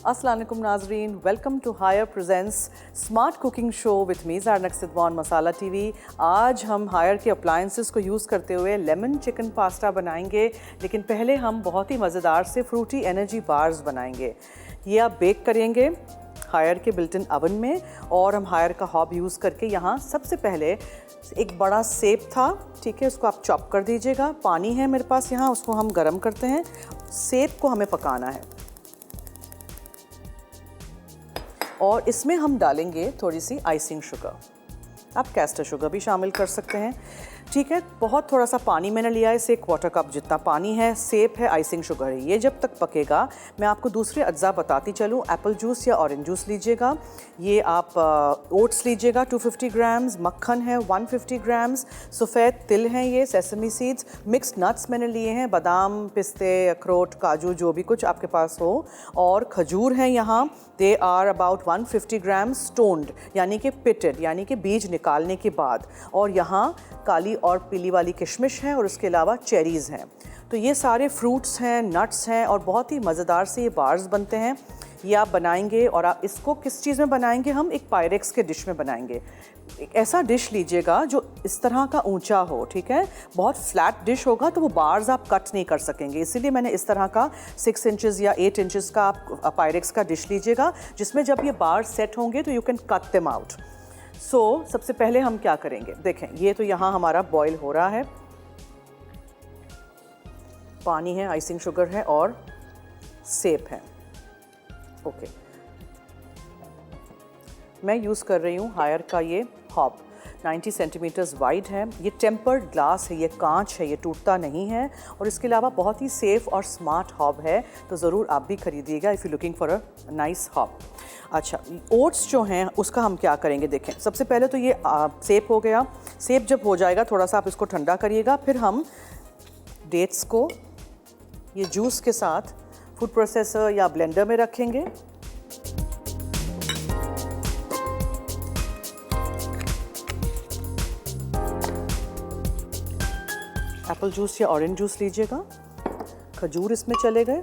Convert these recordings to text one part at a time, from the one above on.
अस्सलाम वालेकुम नाजरीन, welcome to Haier presents smart cooking show with me Zarnak Sidhwan Masala TV. आज हम हायर के अप्लायंसेस को यूज़ करते हुए लेमन चिकन पास्ता बनाएंगे, लेकिन पहले हम बहुत ही मज़ेदार से फ्रूटी एनर्जी बार्स बनाएंगे। ये आप बेक करेंगे हायर के बिल्ट-इन अवन में, और हम हायर का हॉब यूज़ करके यहाँ सबसे पहले एक बड़ा सेब था, ठीक है, उसको आप चॉप कर दीजिएगा। पानी है मेरे पास यहाँ, उसको हम गर्म करते हैं। सेब को हमें पकाना है और इसमें हम डालेंगे थोड़ी सी आइसिंग शुगर। आप कैस्टर शुगर भी शामिल कर सकते हैं, ठीक है। बहुत थोड़ा सा पानी मैंने लिया है, इसे 1/4 कप जितना पानी है, सेब है, आइसिंग शुगर है। ये जब तक पकेगा मैं आपको दूसरे अज्जा बताती चलूँ। एप्पल जूस या ऑरेंज जूस लीजिएगा, ये आप ओट्स लीजिएगा 250 ग्राम्स, मक्खन है 150 ग्राम्स, सफ़ेद तिल हैं ये सेसमी सीड्स, मिक्स्ड नट्स मैंने लिए हैं, बादाम, पिस्ते, अखरोट, काजू, जो भी कुछ आपके पास हो, और खजूर हैं यहाँ, they are about 150 grams stoned, यानी कि पिटेड, यानी कि बीज निकालने के बाद, और यहाँ काली और पीली वाली किशमिश है, और उसके अलावा चेरीज़ हैं। तो ये सारे फ्रूट्स हैं, नट्स हैं, और बहुत ही मज़ेदार से ये बार्स बनते हैं। ये आप बनाएंगे, और आप इसको किस चीज़ में बनाएंगे? हम एक पायरेक्स के डिश में बनाएंगे। एक ऐसा डिश लीजिएगा जो इस तरह का ऊंचा हो, ठीक है। बहुत फ्लैट डिश होगा तो वो बार्स आप कट नहीं कर सकेंगे, इसीलिए मैंने इस तरह का 6 इंचेस या 8 इंचेस का आप पायरेक्स का डिश लीजिएगा, जिसमें जब ये बार्स सेट होंगे तो you can cut them out. सबसे पहले हम क्या करेंगे, देखें, ये तो यहाँ हमारा बॉईल हो रहा है, पानी है, आइसिंग शुगर है और सेब है। ओके, मैं यूज़ कर रही हूँ हायर का ये हॉब, 90 सेंटीमीटर्स वाइड है। ये टेम्पर्ड ग्लास है, ये कांच है, ये टूटता नहीं है, और इसके अलावा बहुत ही सेफ़ और स्मार्ट हॉब है, तो ज़रूर आप भी खरीदिएगा if you looking for a nice hob. अच्छा, ओट्स जो हैं उसका हम क्या करेंगे, देखें, सबसे पहले तो ये सेब हो गया। सेब जब हो जाएगा थोड़ा सा आप इसको ठंडा करिएगा, फिर हम डेट्स को ये जूस के साथ फूड प्रोसेसर या ब्लेंडर में रखेंगे। एप्पल जूस या ऑरेंज जूस लीजिएगा, खजूर इसमें चले गए।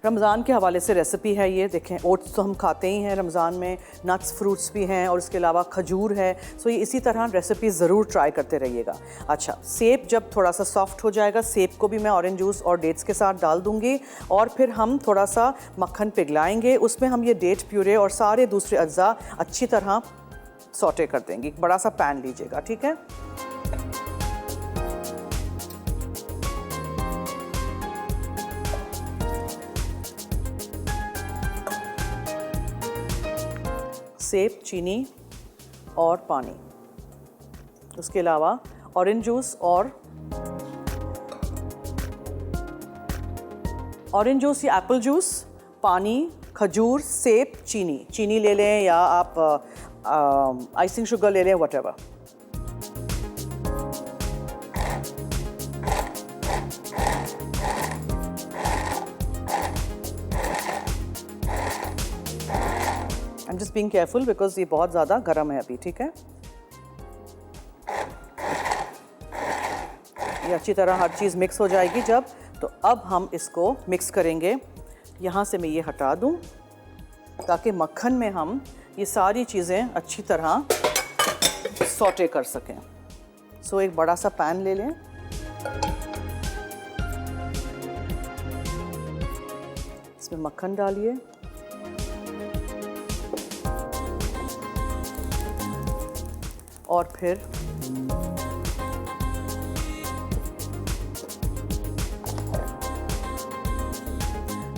रमज़ान के हवाले से रेसिपी है ये, देखें, ओट्स तो हम खाते ही हैं रमज़ान में, नट्स फ्रूट्स भी हैं, और इसके अलावा खजूर है। सो ये इसी तरह रेसिपी ज़रूर ट्राई करते रहिएगा। अच्छा, सेब जब थोड़ा सा सॉफ्ट हो जाएगा, सेब को भी मैं ऑरेंज जूस और डेट्स के साथ डाल दूँगी, और फिर हम थोड़ा सा मक्खन पिघलाएंगे, उसमें हम ये डेट प्यूरे और सारे दूसरे अज्जा अच्छी तरह सॉटे कर देंगे। एक बड़ा सा पैन लीजिएगा, ठीक है। सेब, चीनी और पानी, उसके अलावा ऑरेंज जूस या एप्पल जूस, पानी, खजूर, सेब, चीनी ले लें, या आप आइसिंग शुगर ले लें, whatever. I am just being careful because ये बहुत ज़्यादा गर्म है अभी, ठीक है। ये अच्छी तरह हर चीज़ मिक्स हो जाएगी जब, तो अब हम इसको मिक्स करेंगे। यहाँ से मैं ये हटा दूँ ताकि मक्खन में हम ये सारी चीज़ें अच्छी तरह सॉटे कर सकें। एक बड़ा सा पैन ले लें, इसमें मक्खन डालिए, और फिर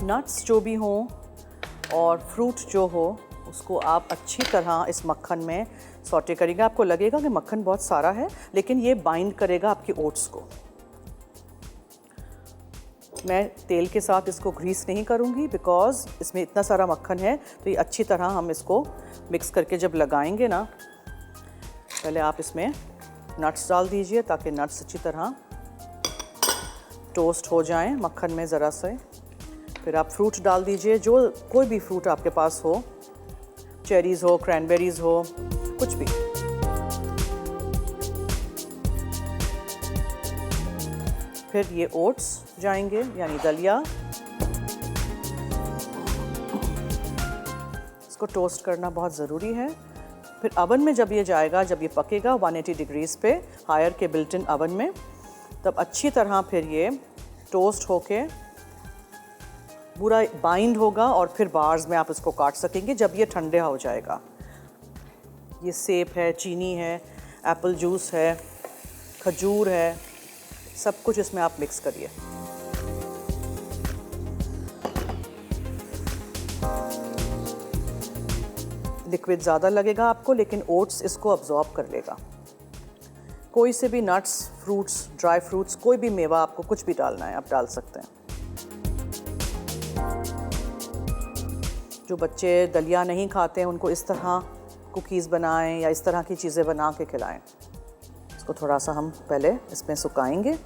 नट्स जो भी हों और फ्रूट जो हो, उसको आप अच्छी तरह इस मक्खन में सॉटे करेंगे। आपको लगेगा कि मक्खन बहुत सारा है, लेकिन ये बाइंड करेगा आपकी ओट्स को। मैं तेल के साथ इसको ग्रीस नहीं करूँगी बिकॉज़ इसमें इतना सारा मक्खन है, तो ये अच्छी तरह हम इसको मिक्स करके जब लगाएंगे ना, पहले आप इसमें नट्स डाल दीजिए ताकि नट्स अच्छी तरह टोस्ट हो जाएं मक्खन में ज़रा से। फिर आप फ्रूट डाल दीजिए, जो कोई भी फ्रूट आपके पास हो, चेरीज़ हो, क्रैनबेरीज़ हो, कुछ भी। फिर ये ओट्स जाएंगे, यानी दलिया, इसको टोस्ट करना बहुत ज़रूरी है। फिर अवन में जब ये जाएगा, जब ये पकेगा 180 डिग्रीज़ पे हायर के बिल्ट इन अवन में, तब अच्छी तरह फिर ये टोस्ट होके पूरा बाइंड होगा और फिर बार्स में आप इसको काट सकेंगे जब ये ठंडा हो जाएगा। ये सेब है, चीनी है, एप्पल जूस है, खजूर है, सब कुछ इसमें आप मिक्स करिए। लिक्विड ज़्यादा लगेगा आपको, लेकिन ओट्स इसको अब्जॉर्ब कर लेगा। कोई से भी नट्स, फ्रूट्स, ड्राई फ्रूट्स, कोई भी मेवा आपको कुछ भी डालना है आप डाल सकते हैं। जो बच्चे दलिया नहीं खाते हैं उनको इस तरह कुकीज़ बनाएं या इस तरह की चीज़ें बना के खिलाएं। इसको थोड़ा सा हम पहले इसमें सुखाएंगे,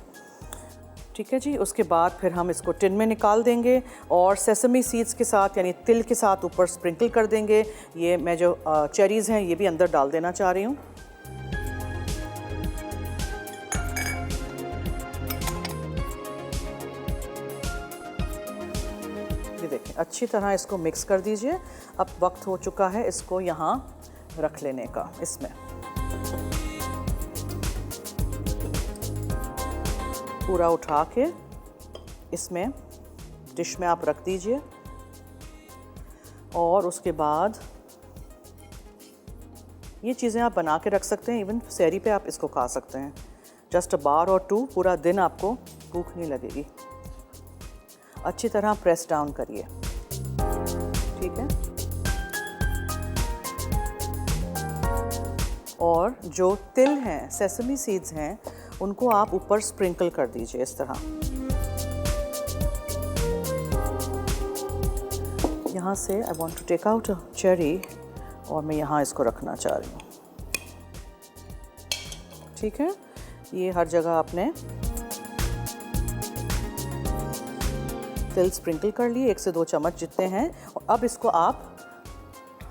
ठीक है जी। उसके बाद फिर हम इसको टिन में निकाल देंगे और सेसमी सीड्स के साथ यानी तिल के साथ ऊपर स्प्रिंकल कर देंगे। ये मैं जो चेरीज़ हैं ये भी अंदर डाल देना चाह रही हूँ। ये देखें, अच्छी तरह इसको मिक्स कर दीजिए। अब वक्त हो चुका है इसको यहाँ रख लेने का। इसमें पूरा उठा के इसमें डिश में आप रख दीजिए और उसके बाद ये चीज़ें आप बना के रख सकते हैं। इवन सहरी पे आप इसको खा सकते हैं। जस्ट अ बार और टू, पूरा दिन आपको भूख नहीं लगेगी। अच्छी तरह प्रेस डाउन करिए, ठीक है। और जो तिल हैं, सेसमी सीड्स हैं, उनको आप ऊपर स्प्रिंकल कर दीजिए इस तरह। यहाँ से I want to take out a cherry और मैं यहाँ इसको रखना चाह रही हूँ, ठीक है। ये हर जगह आपने तिल स्प्रिंकल कर लिए, 1 से 2 चम्मच जितने हैं। और अब इसको आप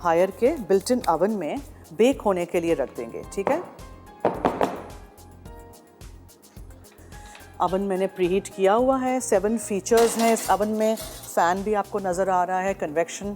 हायर के बिल्ट इन अवन में बेक होने के लिए रख देंगे, ठीक है। अवन मैंने प्रीहीट किया हुआ है। 7 फीचर्स हैं इस अवन में। फ़ैन भी आपको नज़र आ रहा है, कन्वेक्शन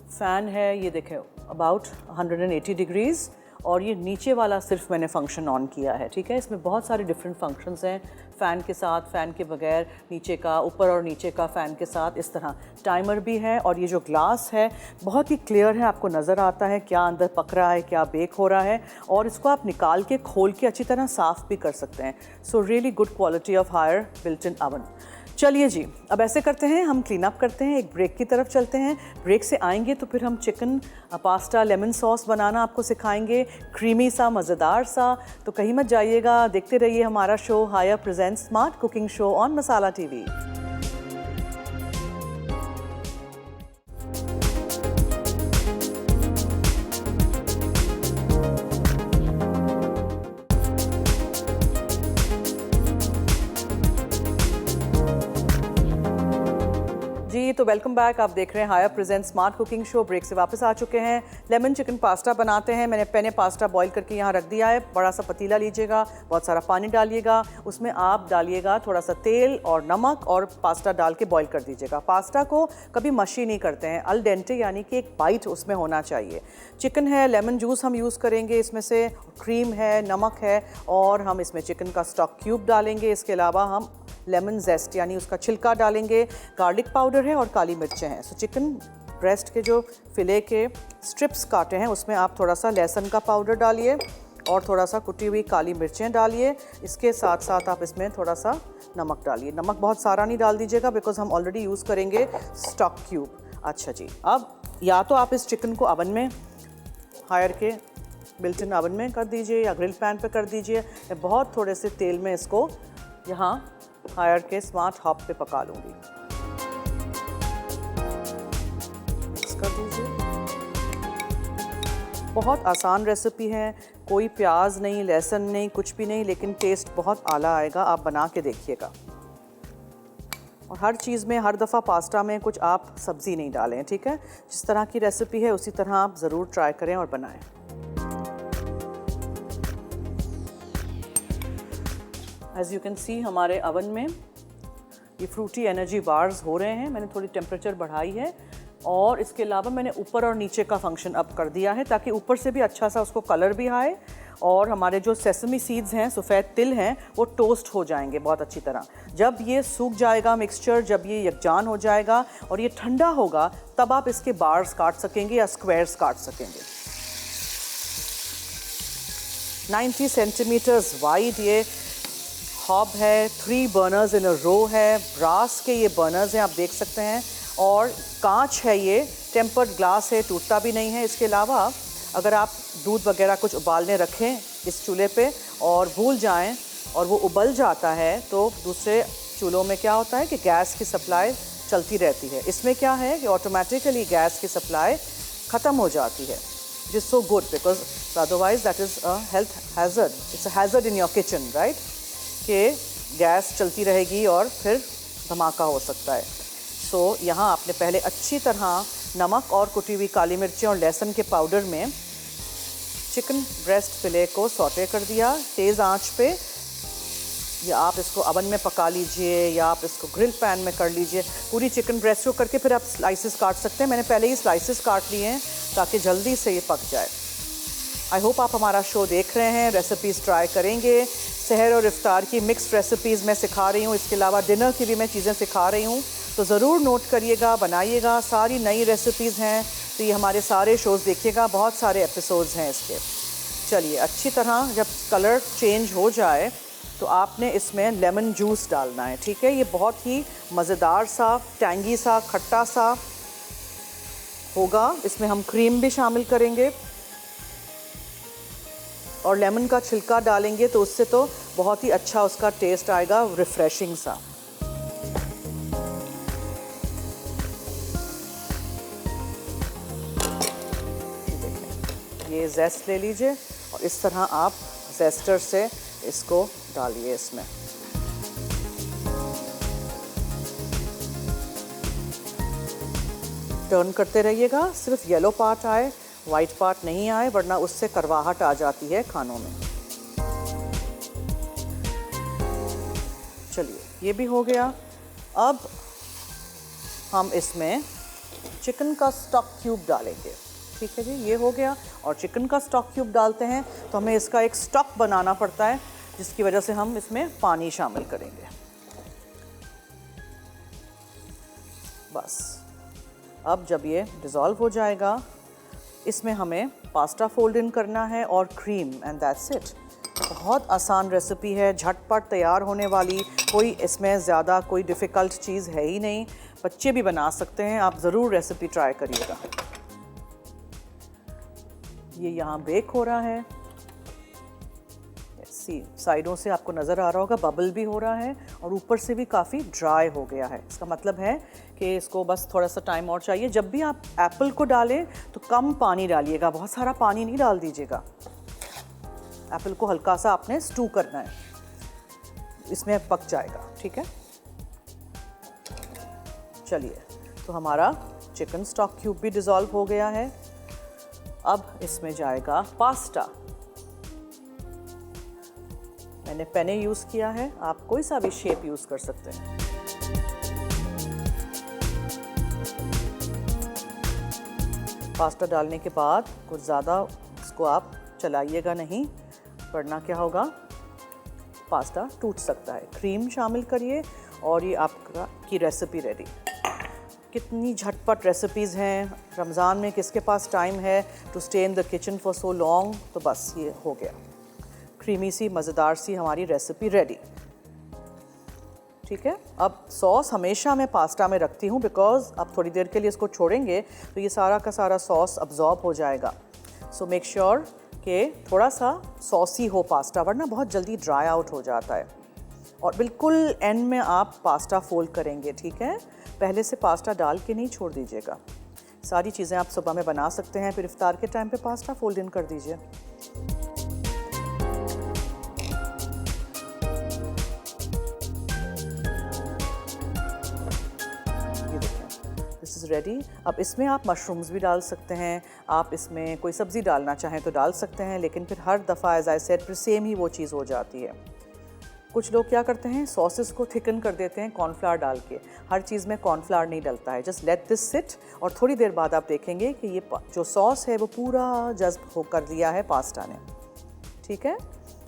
फ़ैन है, ये देखें अबाउट 180 डिग्रीज़। और ये नीचे वाला सिर्फ मैंने फंक्शन ऑन किया है, ठीक है। इसमें बहुत सारे डिफरेंट फंक्शंस हैं, फ़ैन के साथ, फ़ैन के बगैर, नीचे का, ऊपर और नीचे का, फ़ैन के साथ, इस तरह। टाइमर भी है और ये जो ग्लास है बहुत ही क्लियर है, आपको नज़र आता है क्या अंदर पक रहा है, क्या बेक हो रहा है। और इसको आप निकाल के खोल के अच्छी तरह साफ़ भी कर सकते हैं। So really good quality of Haier built in oven. चलिए जी, अब ऐसे करते हैं, हम क्लीन अप करते हैं, एक ब्रेक की तरफ चलते हैं। ब्रेक से आएंगे तो फिर हम चिकन पास्ता लेमन सॉस बनाना आपको सिखाएंगे, क्रीमी सा, मज़ेदार सा। तो कहीं मत जाइएगा, देखते रहिए हमारा show Haier presents smart cooking show on Masala TV. जी, तो वेलकम बैक। आप देख रहे हैं Haier present smart cooking show. Break से वापस आ चुके हैं। लेमन चिकन पास्ता बनाते हैं। मैंने पेने पास्ता बॉईल करके यहाँ रख दिया है। बड़ा सा पतीला लीजिएगा, बहुत सारा पानी डालिएगा, उसमें आप डालिएगा थोड़ा सा तेल और नमक और पास्ता डाल के बॉईल कर दीजिएगा। पास्ता को कभी मशी नहीं करते हैं, अल डेंटे यानी कि एक बाइट उसमें होना चाहिए। चिकन है, लेमन जूस हम यूज़ करेंगे इसमें से, क्रीम है, नमक है और हम इसमें चिकन का स्टॉक क्यूब डालेंगे। इसके अलावा हम लेमन जेस्ट यानी उसका छिलका डालेंगे, गार्लिक पाउडर है और काली मिर्चें हैं। सो चिकन ब्रेस्ट के जो फिले के स्ट्रिप्स काटे हैं उसमें आप थोड़ा सा लहसुन का पाउडर डालिए और थोड़ा सा कुटी हुई काली मिर्चें डालिए। इसके साथ साथ आप इसमें थोड़ा सा नमक डालिए। नमक बहुत सारा नहीं डाल दीजिएगा बिकॉज हम ऑलरेडी यूज़ करेंगे स्टॉक क्यूब। अच्छा जी, अब या तो आप इस चिकन को अवन में, हायर के बिल्ट इन अवन में कर दीजिए या ग्रिल पैन पे कर दीजिए। मैं बहुत थोड़े से तेल में इसको यहाँ हायर के स्मार्ट हॉब पे पका लूँगी। मिक्स कर दीजिए। बहुत आसान रेसिपी है, कोई प्याज नहीं, लहसुन नहीं, कुछ भी नहीं, लेकिन टेस्ट बहुत आला आएगा। आप बना के देखिएगा। और हर चीज़ में, हर दफ़ा पास्ता में कुछ आप सब्ज़ी नहीं डालें, ठीक है। जिस तरह की रेसिपी है उसी तरह आप ज़रूर ट्राई करें और बनाएं। एज़ यू कैन सी हमारे अवन में ये फ्रूटी एनर्जी बार्स हो रहे हैं। मैंने थोड़ी टेम्परेचर बढ़ाई है और इसके अलावा मैंने ऊपर और नीचे का फंक्शन अप कर दिया है ताकि ऊपर से भी अच्छा सा उसको कलर भी आए और हमारे जो सेसमी सीड्स हैं, सफ़ेद तिल हैं, वो टोस्ट हो जाएंगे बहुत अच्छी तरह। जब ये सूख जाएगा मिक्सचर, जब ये यकजान हो जाएगा और ये ठंडा होगा, तब आप इसके बार्स काट सकेंगे या स्क्वायर्स काट सकेंगे। 90 सेंटीमीटर्स वाइड ये हॉब है, 3 बर्नर्स इन अ रो है, ब्रास के ये बर्नर्स हैं, आप देख सकते हैं, और कांच है, ये टेम्पर्ड ग्लास है, टूटता भी नहीं है। इसके अलावा अगर आप दूध वगैरह कुछ उबालने रखें इस चूल्हे पे और भूल जाएं और वो उबल जाता है, तो दूसरे चूल्हों में क्या होता है कि गैस की सप्लाई चलती रहती है। इसमें क्या है कि ऑटोमेटिकली गैस की सप्लाई ख़त्म हो जाती है, which is so good because otherwise that is a health hazard. It's a hazard in your kitchen, right? कि गैस चलती रहेगी और फिर धमाका हो सकता है। सो यहाँ आपने पहले अच्छी तरह नमक और कुटी हुई काली मिर्चें और लहसुन के पाउडर में चिकन ब्रेस्ट फिले को सौटे कर दिया तेज़ आंच पे, या आप इसको अवन में पका लीजिए या आप इसको ग्रिल पैन में कर लीजिए। पूरी चिकन ब्रेस्ट को करके फिर आप स्लाइसेस काट सकते हैं। मैंने पहले ही स्लाइसेस काट लिए हैं ताकि जल्दी से ये पक जाए। आई होप आप हमारा शो देख रहे हैं, रेसिपीज़ ट्राई करेंगे। सहर और इफ्तार की मिक्स्ड रेसिपीज़ मैं सिखा रही हूँ, इसके अलावा डिनर की भी मैं चीज़ें सिखा रही हूँ, तो ज़रूर नोट करिएगा, बनाइएगा। सारी नई रेसिपीज़ हैं, तो ये हमारे सारे शोज़ देखिएगा, बहुत सारे एपिसोड्स हैं इसके। चलिए, अच्छी तरह जब कलर चेंज हो जाए तो आपने इसमें लेमन जूस डालना है, ठीक है। ये बहुत ही मज़ेदार सा, टैंगी सा, खट्टा सा होगा। इसमें हम क्रीम भी शामिल करेंगे और लेमन का छिलका डालेंगे, तो उससे तो बहुत ही अच्छा उसका टेस्ट आएगा, रिफ़्रेशिंग सा। ये जेस्ट ले लीजिए और इस तरह आप जेस्टर से इसको डालिए इसमें। टर्न करते रहिएगा, सिर्फ येलो पार्ट आए, वाइट पार्ट नहीं आए, वरना उससे करवाहट आ जाती है खानों में। चलिए, ये भी हो गया। अब हम इसमें चिकन का स्टॉक क्यूब डालेंगे, ठीक है जी। ये हो गया, और चिकन का स्टॉक क्यूब डालते हैं तो हमें इसका एक स्टॉक बनाना पड़ता है, जिसकी वजह से हम इसमें पानी शामिल करेंगे। बस अब जब ये डिज़ोल्व हो जाएगा, इसमें हमें पास्ता फोल्ड इन करना है और क्रीम, एंड दैट्स इट। बहुत आसान रेसिपी है, झटपट तैयार होने वाली, कोई इसमें ज़्यादा कोई डिफ़िकल्ट चीज़ है ही नहीं, बच्चे भी बना सकते हैं। आप ज़रूर रेसिपी ट्राई करिएगा। ये यहाँ बेक हो रहा है, सी साइडों से आपको नज़र आ रहा होगा बबल भी हो रहा है, और ऊपर से भी काफ़ी ड्राई हो गया है। इसका मतलब है कि इसको बस थोड़ा सा टाइम और चाहिए। जब भी आप एप्पल को डालें तो कम पानी डालिएगा, बहुत सारा पानी नहीं डाल दीजिएगा। एप्पल को हल्का सा आपने स्टू करना है, इसमें पक जाएगा, ठीक है। चलिए, तो हमारा चिकन स्टॉक क्यूब भी डिज़ोल्व हो गया है। अब इसमें जाएगा पास्ता। मैंने पेने यूज़ किया है, आप कोई सा भी शेप यूज़ कर सकते हैं। पास्ता डालने के बाद कुछ ज़्यादा इसको आप चलाइएगा नहीं, वरना क्या होगा, पास्ता टूट सकता है। क्रीम शामिल करिए और ये आपका की रेसिपी रेडी। कितनी झटपट रेसिपीज़ हैं, रमज़ान में किसके पास टाइम है to stay in the kitchen for so long. तो बस ये हो गया, क्रीमी सी मज़ेदार सी हमारी रेसिपी रेडी, ठीक है। अब सॉस हमेशा मैं पास्ता में रखती हूँ, बिकॉज़ अब थोड़ी देर के लिए इसको छोड़ेंगे तो ये सारा का सारा सॉस अब्जॉर्ब हो जाएगा। सो मेक श्योर कि थोड़ा सा सॉसी हो पास्ता, वरना बहुत जल्दी ड्राई आउट हो जाता है। और बिल्कुल एंड में आप पास्ता फोल्ड करेंगे, ठीक है। पहले से पास्ता डाल के नहीं छोड़ दीजिएगा। सारी चीज़ें आप सुबह में बना सकते हैं, फिर इफ्तार के टाइम पे पास्ता फोल्ड इन कर दीजिए। ये देखिए, दिस इज़ रेडी। अब इसमें आप मशरूम्स भी डाल सकते हैं, आप इसमें कोई सब्ज़ी डालना चाहें तो डाल सकते हैं, लेकिन फिर हर दफ़ा एज आई सेड फिर सेम ही वो चीज़ हो जाती है। कुछ लोग क्या करते हैं, सॉसेस को थिकन कर देते हैं कॉर्नफ्लावर डाल के। हर चीज़ में कॉर्नफ्लावर नहीं डलता है। जस्ट लेट दिस सिट और थोड़ी देर बाद आप देखेंगे कि ये जो सॉस है वो पूरा जज्ब हो कर दिया है पास्ता ने। ठीक है,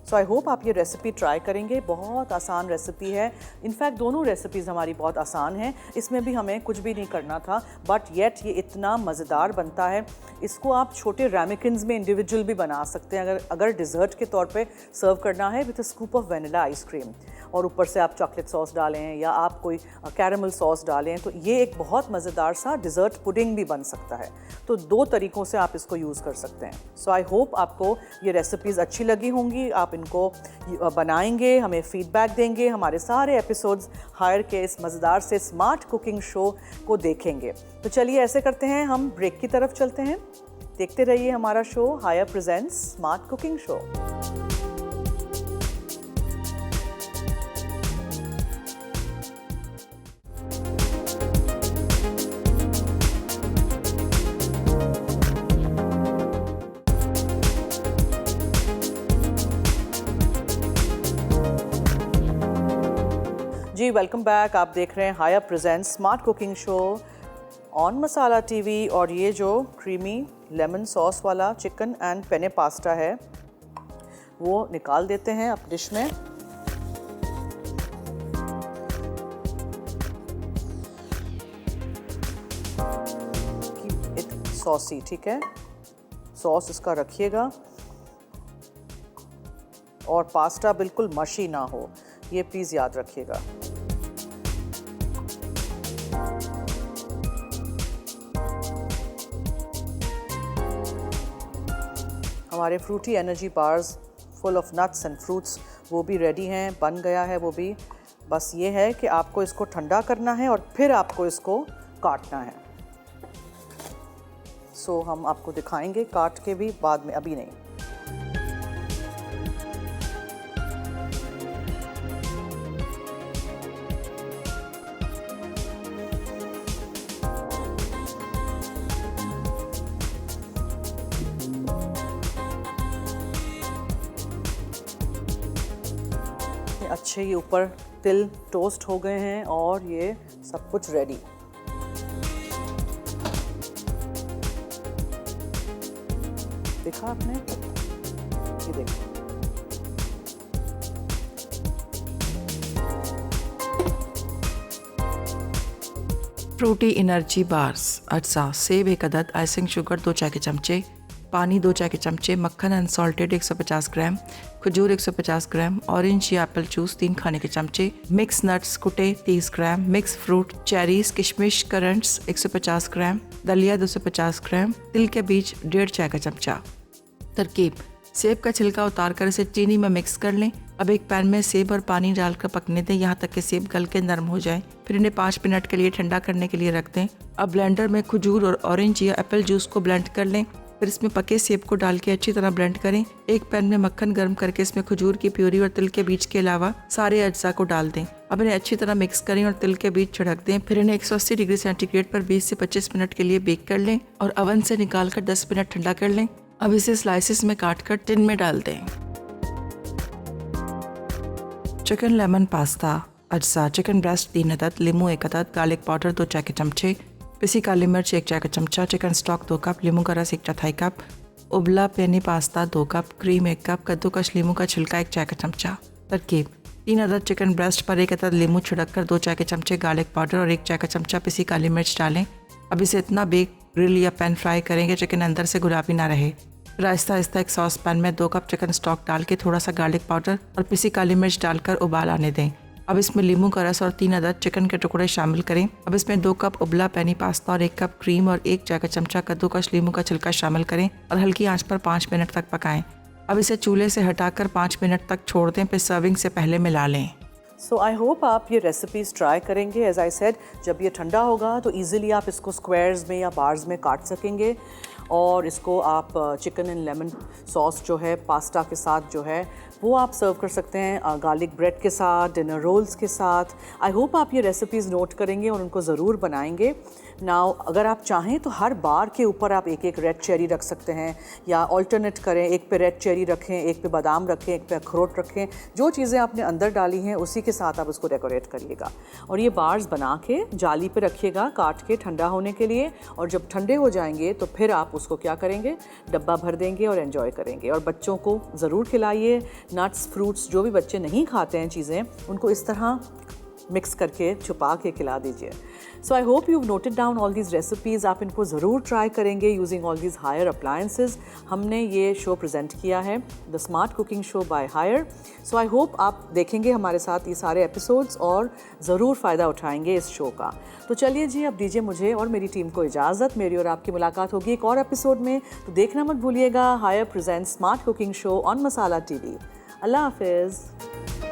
सो आई होप आप ये रेसिपी ट्राई करेंगे। बहुत आसान रेसिपी है। इनफैक्ट दोनों रेसिपीज़ हमारी बहुत आसान हैं। इसमें भी हमें कुछ भी नहीं करना था, बट येट ये इतना मज़ेदार बनता है। इसको आप छोटे रैमिकिन्स में इंडिविजुअल भी बना सकते हैं अगर डिज़र्ट के तौर पे सर्व करना है with a scoop of vanilla ice cream, और ऊपर से आप चॉकलेट सॉस डालें या आप कोई कैरेमल सॉस डालें, तो ये एक बहुत मज़ेदार सा डिज़र्ट पुडिंग भी बन सकता है। तो 2 तरीक़ों से आप इसको यूज़ कर सकते हैं। सो आई होप आपको ये रेसिपीज़ अच्छी लगी होंगी। आप इनको बनाएंगे, हमें फीडबैक देंगे, हमारे सारे एपिसोड्स हायर के इस मज़ेदार से स्मार्ट कुकिंग शो को देखेंगे। तो चलिए ऐसे करते हैं, हम ब्रेक की तरफ चलते हैं। देखते रहिए हमारा show Haier presents smart cooking show. जी वेलकम बैक। आप देख रहे हैं Haier present smart cooking show on Masala TV. और ये जो क्रीमी लेमन सॉस वाला चिकन एंड पेने पास्ता है वो निकाल देते हैं अब डिश में। सॉसी, ठीक है, सॉस इसका रखिएगा और पास्ता बिल्कुल मशी ना हो, ये प्लीज़ याद रखिएगा। हमारे fruity energy bars full of nuts and fruits वो भी रेडी हैं, बन गया है वो भी। बस ये है कि आपको इसको ठंडा करना है और फिर आपको इसको काटना है। सो हम आपको दिखाएंगे काट के भी बाद में, अभी नहीं। अच्छे ये ऊपर तिल टोस्ट हो गए हैं और ये सब कुछ रेडी। देखा आपने, ये देखो। फ्रूटी एनर्जी बार्स अज्जा, सेब 1 अदद, आइसिंग शुगर 2 चाय के चमचे, पानी 2 चाय के चमचे, मक्खन अनसॉल्टेड 150 ग्राम, खजूर 150 ग्राम, ऑरेंज या एप्पल जूस 3 खाने के चमचे, मिक्स नट्स कुटे 30 ग्राम, मिक्स फ्रूट चेरीज किशमिश करंट्स 150 ग्राम, दलिया 250 ग्राम, तिल के बीज 1.5 चाय का चमचा। तरकीब: सेब का छिलका उतार कर इसे चीनी में मिक्स कर लें। अब एक पैन में सेब और पानी डालकर पकने दें यहाँ तक कि सेब गल के नरम हो जाए। फिर इन्हें 5 मिनट के लिए ठंडा करने के लिए रख दें। अब ब्लेंडर में खजूर और ऑरेंज या एप्पल जूस को ब्लेंड कर लें। फिर इसमें पके सेब को डाल के अच्छी तरह ब्लेंड करें। एक पैन में मक्खन गर्म करके इसमें खजूर की प्यूरी और तिल के बीज के अलावा सारे अज्जा को डाल दें। अब इन्हें अच्छी तरह मिक्स करें और तिल के बीज छिड़क दें। फिर इन्हें 180 डिग्री सेंटीग्रेड पर 20 से 25 मिनट के लिए बेक कर लें और अवन से निकाल कर 10 मिनट ठंडा कर लें। अब इसे स्लाइसेस में काट कर टिन में डाल दें। चिकन लेमन पास्ता अज्जा: चिकन ब्रेस्ट 3 अदद, लीमू 1 अदद, गार्लिक पाउडर 2 चाय के चमचे, पिसी काली मिर्च 1 चाय का चमचा, चिकन स्टॉक 2 कप, लीमू का रस 1/4 कप, उबला penne pasta 2 cup, cream 1 cup, कद्दूकस लीमू का छिलका 1 चाय का चमचा। तरकीब: 3 अदद चिकन ब्रेस्ट पर 1 अदद लीमू छिड़क कर 2 चाय के चमचे गार्लिक पाउडर और 1 चाय का चमचा पिसी काली मिर्च डालें। अब इसे इतना बेक, ग्रिल या पैन फ्राई करेंगे चिकन अंदर से गुलाबी ना रहे। फिर आहिस्ता आहिस्ता एक सॉस पैन में 2 कप चिकन स्टॉक डाल के थोड़ा सा गार्लिक पाउडर और पिसी काली मिर्च डालकर उबाल आने दें। अब इसमें लीमू का रस और 3 अदद चिकन के टुकड़े शामिल करें। अब इसमें 2 कप उबला पैनी पास्ता और 1 कप क्रीम और 1 चाय का चमचा कद्दूकस लीमू का छिलका शामिल करें और हल्की आंच पर 5 मिनट तक पकाएं। अब इसे चूल्हे से हटाकर 5 मिनट तक छोड़ दें, फिर सर्विंग से पहले मिला लें। सो आई होप आप ये रेसिपीज़ ट्राई करेंगे। एज आई सेड, जब ये ठंडा होगा तो ईजिली आप इसको स्क्वायर्स में या बार्स में काट सकेंगे और इसको आप चिकन एंड लेमन सॉस जो है पास्ता के साथ जो है वो आप सर्व कर सकते हैं, गार्लिक ब्रेड के साथ, डिनर रोल्स के साथ। आई होप आप ये रेसिपीज़ नोट करेंगे और उनको ज़रूर बनाएंगे। नाउ अगर आप चाहें तो हर बार के ऊपर आप एक एक रेड चेरी रख सकते हैं, या ऑल्टरनेट करें, एक पे रेड चेरी रखें, एक पे बादाम रखें, एक पे अखरोट रखें। जो चीज़ें आपने अंदर डाली हैं उसी के साथ आप उसको डेकोरेट करिएगा। और ये बार्स बना के जाली पे रखिएगा काट के ठंडा होने के लिए, और जब ठंडे हो जाएंगे तो फिर आप उसको क्या करेंगे, डब्बा भर देंगे और एंजॉय करेंगे। और बच्चों को ज़रूर खिलाइए। नट्स, फ्रूट्स, जो भी बच्चे नहीं खाते हैं चीज़ें, उनको इस तरह मिक्स करके छुपा के खिला दीजिए। So I hope you've noted down all these recipes। आप इनको ज़रूर ट्राई करेंगे using all these Haier appliances. हमने ये शो प्रेजेंट किया है the smart cooking show by Haier. So I hope आप देखेंगे हमारे साथ ये सारे एपिसोड्स और ज़रूर फ़ायदा उठाएंगे इस शो का। तो चलिए जी, अब दीजिए मुझे और मेरी टीम को इजाज़त। मेरी और आपकी मुलाकात होगी एक और एपिसोड में, तो देखना मत भूलिएगा Haier present smart cooking show on Masala TV. अल्लाह हाफिज़।